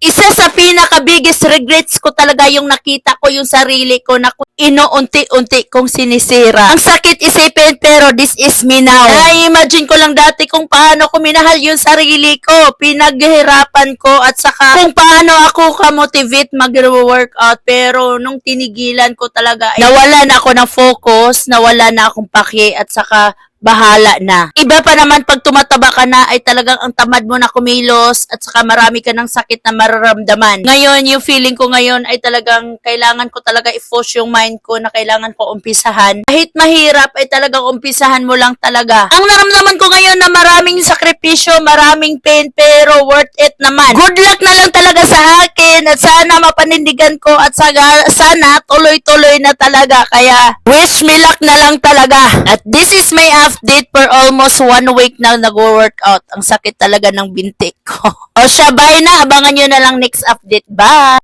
Isa sa pinaka-biggest regrets ko talaga yung nakita ko yung sarili ko na inuunti-unti kong sinisira. Ang sakit isipin pero this is me now. Na-imagine ko lang dati kung paano ko minahal yung sarili ko. Pinaghirapan ko at saka kung paano ako ka-motivate mag-workout. Pero nung tinigilan ko talaga, nawala na ako ng focus, nawala na akong paki at saka bahala na. Iba pa naman pag tumataba ka na ay talagang ang tamad mo na kumilos at saka marami ka ng sakit na mararamdaman. Ngayon, yung feeling ko ngayon ay talagang kailangan ko talaga i-force yung mind ko na kailangan ko umpisahan. Kahit mahirap ay talagang umpisahan mo lang talaga. Ang naramdaman ko ngayon na maraming sakripisyo, maraming pain pero worth it naman. Good luck na lang talaga sa akin at sana mapanindigan ko at sana tuloy-tuloy na talaga. Kaya wish me luck na lang talaga. At this is my update for almost 1 week na nag-workout. Ang sakit talaga ng bintik ko. O siya, bye na. Abangan nyo na lang next update. Bye!